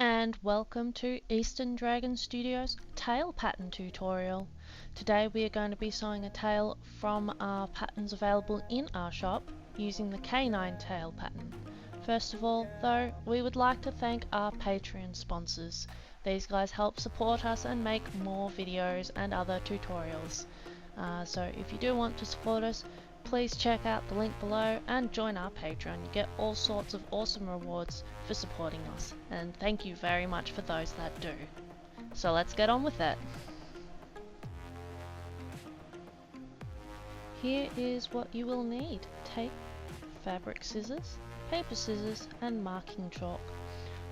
And welcome to Eastern Dragon Studios tail pattern tutorial. Today we are going to be sewing a tail from our patterns available in our shop using the canine tail pattern. First of all though, we would like to thank our Patreon sponsors. These guys help support us and make more videos and other tutorials. So if you do want to support us, please check out the link below and join our Patreon. You get all sorts of awesome rewards for supporting us, and thank you very much for those that do. So let's get on with it. Here is what you will need: tape, fabric scissors, paper scissors and marking chalk,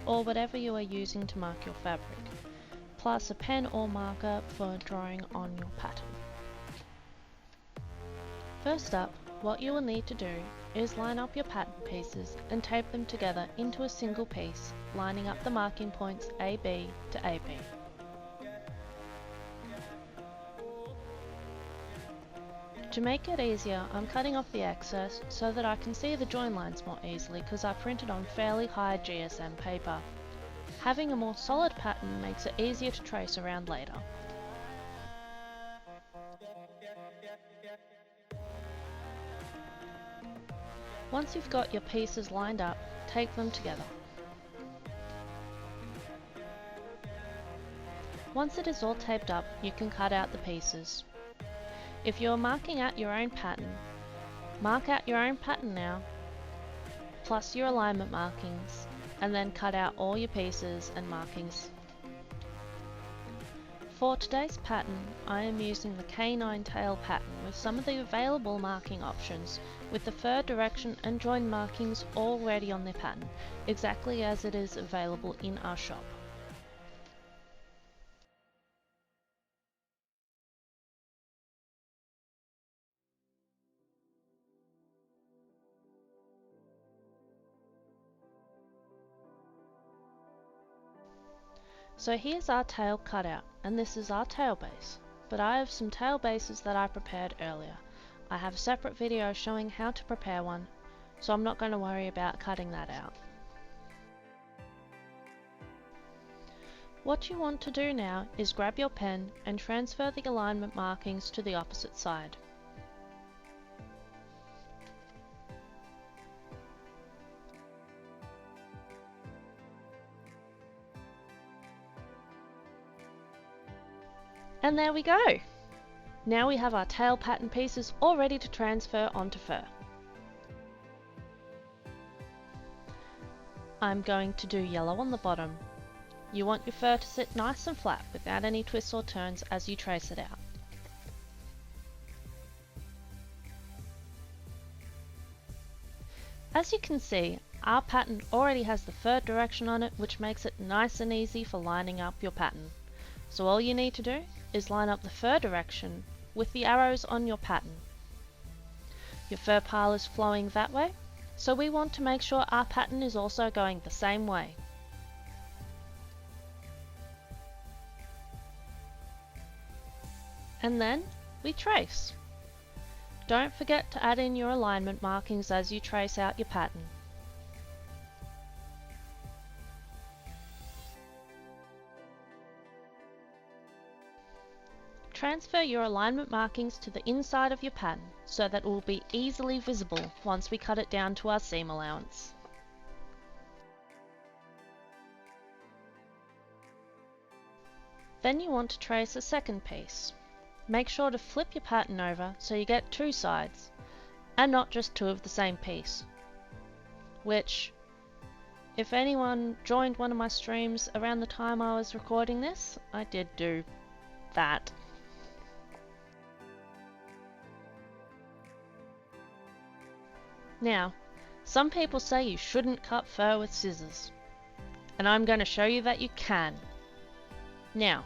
or whatever you are using to mark your fabric, plus a pen or marker for drawing on your pattern. First up, what you will need to do is line up your pattern pieces and tape them together into a single piece, lining up the marking points AB to AB. To make it easier, I'm cutting off the excess so that I can see the join lines more easily because I printed on fairly high GSM paper. Having a more solid pattern makes it easier to trace around later. Once you've got your pieces lined up, tape them together. Once it is all taped up, you can cut out the pieces. If you are marking out your own pattern, mark out your own pattern now, plus your alignment markings, and then cut out all your pieces and markings. For today's pattern, I am using the canine tail pattern with some of the available marking options, with the fur direction and join markings already on the pattern, exactly as it is available in our shop. So here's our tail cutout, and this is our tail base, but I have some tail bases that I prepared earlier. I have a separate video showing how to prepare one, so I'm not going to worry about cutting that out. What you want to do now is grab your pen and transfer the alignment markings to the opposite side. And there we go! Now we have our tail pattern pieces all ready to transfer onto fur. I'm going to do yellow on the bottom. You want your fur to sit nice and flat without any twists or turns as you trace it out. As you can see, our pattern already has the fur direction on it, which makes it nice and easy for lining up your pattern. So all you need to do is line up the fur direction with the arrows on your pattern. Your fur pile is flowing that way, so we want to make sure our pattern is also going the same way. And then we trace. Don't forget to add in your alignment markings as you trace out your pattern. Transfer your alignment markings to the inside of your pattern so that it will be easily visible once we cut it down to our seam allowance. Then you want to trace a second piece. Make sure to flip your pattern over so you get two sides, and not just two of the same piece. Which, if anyone joined one of my streams around the time I was recording this, I did do that. Now, some people say you shouldn't cut fur with scissors, and I'm going to show you that you can. Now,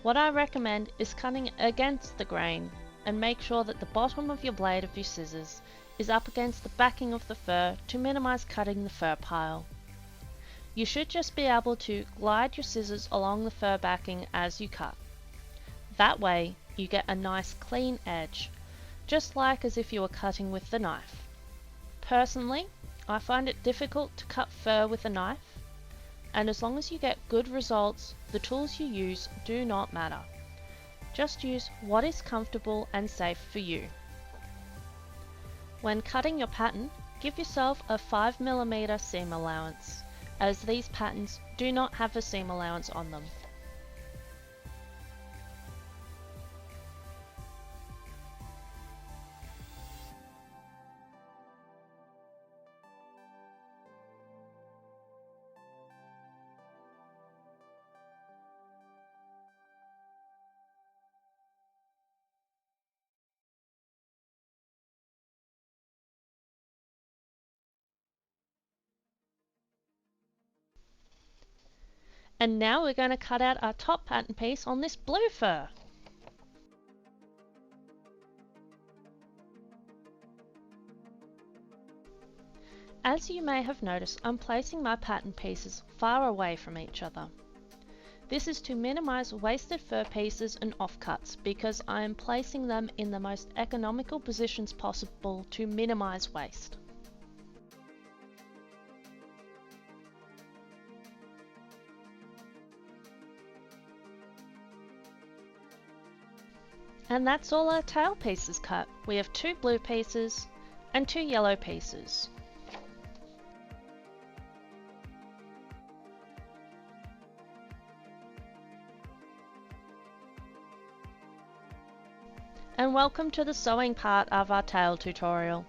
what I recommend is cutting against the grain and make sure that the bottom of your blade of your scissors is up against the backing of the fur to minimize cutting the fur pile. You should just be able to glide your scissors along the fur backing as you cut. That way you get a nice clean edge, just like as if you were cutting with the knife. Personally, I find it difficult to cut fur with a knife, and as long as you get good results, the tools you use do not matter. Just use what is comfortable and safe for you. When cutting your pattern, give yourself a 5mm seam allowance, as these patterns do not have a seam allowance on them. And now we're going to cut out our top pattern piece on this blue fur. As you may have noticed, I'm placing my pattern pieces far away from each other. This is to minimize wasted fur pieces and offcuts because I am placing them in the most economical positions possible to minimize waste. And that's all our tail pieces cut. We have 2 blue pieces and 2 yellow pieces. And welcome to the sewing part of our tail tutorial.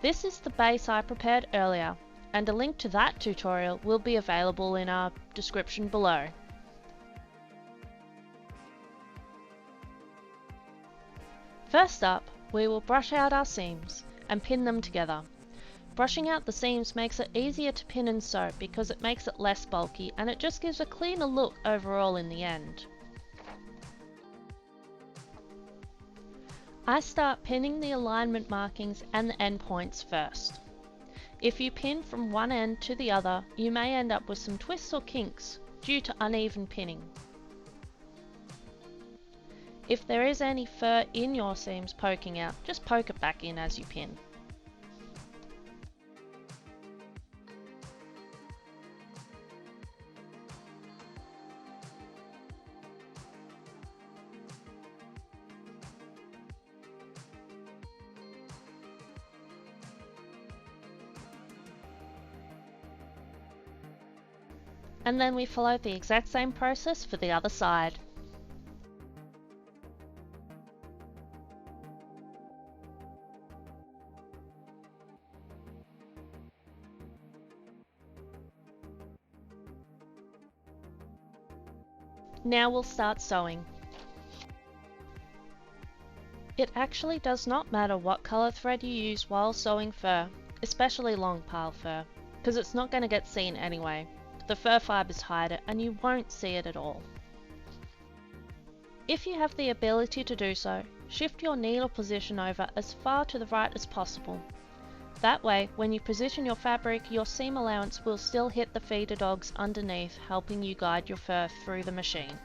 This is the base I prepared earlier, and a link to that tutorial will be available in our description below. First up, we will brush out our seams and pin them together. Brushing out the seams makes it easier to pin and sew because it makes it less bulky and it just gives a cleaner look overall in the end. I start pinning the alignment markings and the end points first. If you pin from one end to the other, you may end up with some twists or kinks due to uneven pinning. If there is any fur in your seams poking out, just poke it back in as you pin. And then we follow the exact same process for the other side. Now we'll start sewing. It actually does not matter what colour thread you use while sewing fur, especially long pile fur, because it's not going to get seen anyway. The fur fibres hide it and you won't see it at all. If you have the ability to do so, shift your needle position over as far to the right as possible. That way, when you position your fabric, your seam allowance will still hit the feeder dogs underneath, helping you guide your fur through the machine.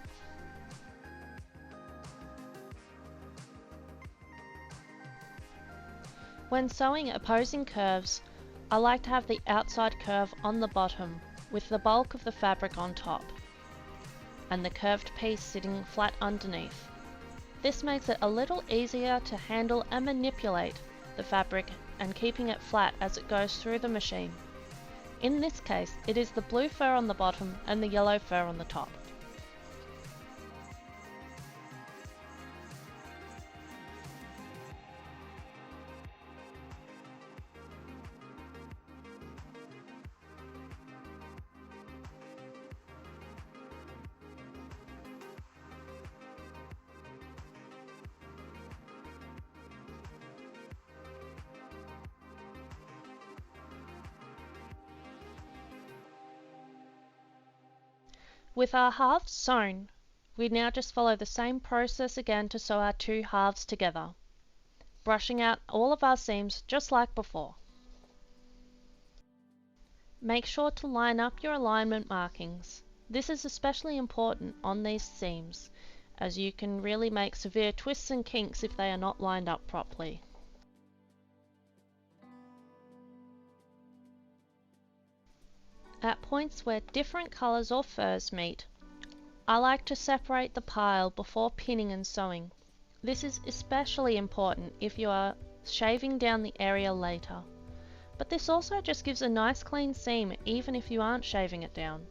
When sewing opposing curves, I like to have the outside curve on the bottom, with the bulk of the fabric on top, and the curved piece sitting flat underneath. This makes it a little easier to handle and manipulate the fabric and keeping it flat as it goes through the machine. In this case, it is the blue fur on the bottom and the yellow fur on the top. With our halves sewn, we now just follow the same process again to sew our 2 halves together, brushing out all of our seams just like before. Make sure to line up your alignment markings. This is especially important on these seams, as you can really make severe twists and kinks if they are not lined up properly. At points where different colours or furs meet, I like to separate the pile before pinning and sewing. This is especially important if you are shaving down the area later. But this also just gives a nice clean seam even if you aren't shaving it down.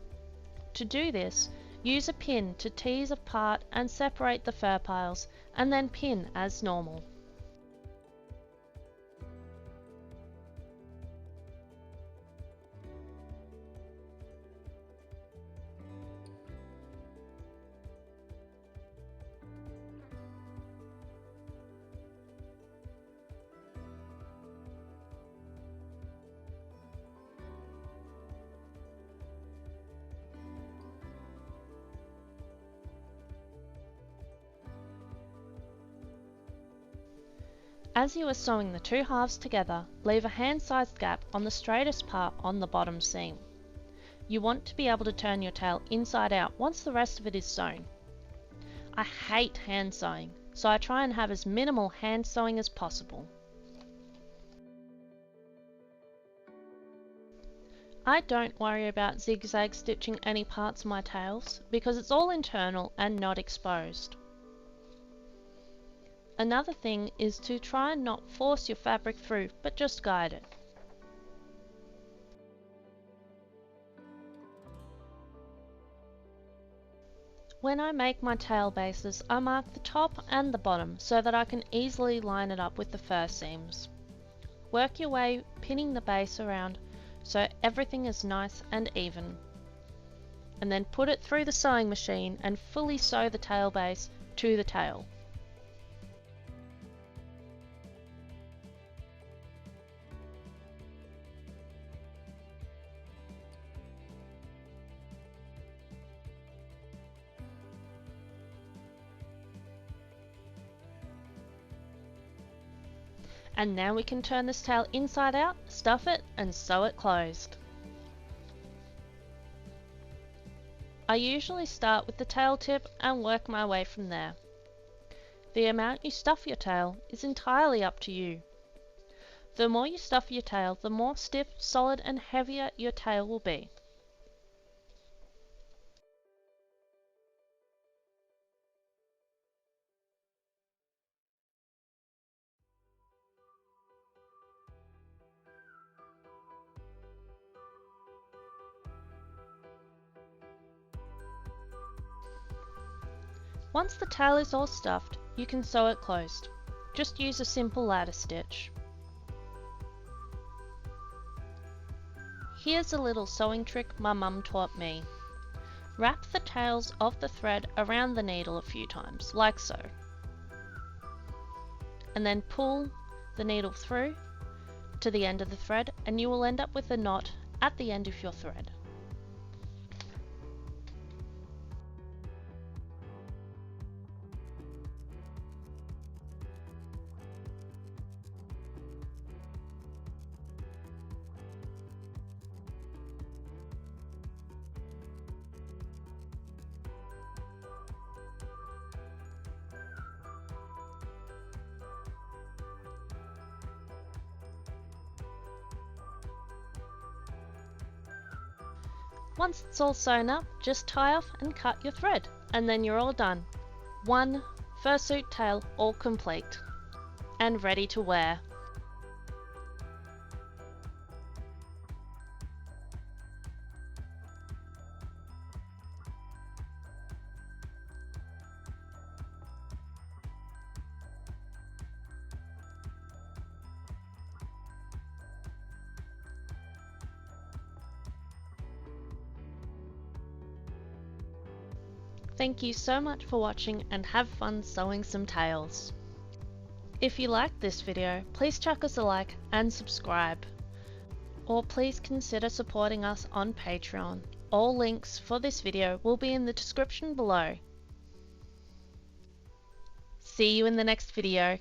To do this, use a pin to tease apart and separate the fur piles, and then pin as normal. As you are sewing the two halves together, leave a hand-sized gap on the straightest part on the bottom seam. You want to be able to turn your tail inside out once the rest of it is sewn. I hate hand sewing, so I try and have as minimal hand sewing as possible. I don't worry about zigzag stitching any parts of my tails because it's all internal and not exposed. Another thing is to try and not force your fabric through, but just guide it. When I make my tail bases, I mark the top and the bottom so that I can easily line it up with the fur seams. Work your way pinning the base around so everything is nice and even. And then put it through the sewing machine and fully sew the tail base to the tail. And now we can turn this tail inside out, stuff it, and sew it closed. I usually start with the tail tip and work my way from there. The amount you stuff your tail is entirely up to you. The more you stuff your tail, the more stiff, solid, and heavier your tail will be. Once the tail is all stuffed, you can sew it closed. Just use a simple ladder stitch. Here's a little sewing trick my mum taught me. Wrap the tails of the thread around the needle a few times, like so. And then pull the needle through to the end of the thread, and you will end up with a knot at the end of your thread. Once it's all sewn up, just tie off and cut your thread, and then you're all done. One fursuit tail all complete and ready to wear. Thank you so much for watching and have fun sewing some tails. If you liked this video, please chuck us a like and subscribe. Or please consider supporting us on Patreon. All links for this video will be in the description below. See you in the next video.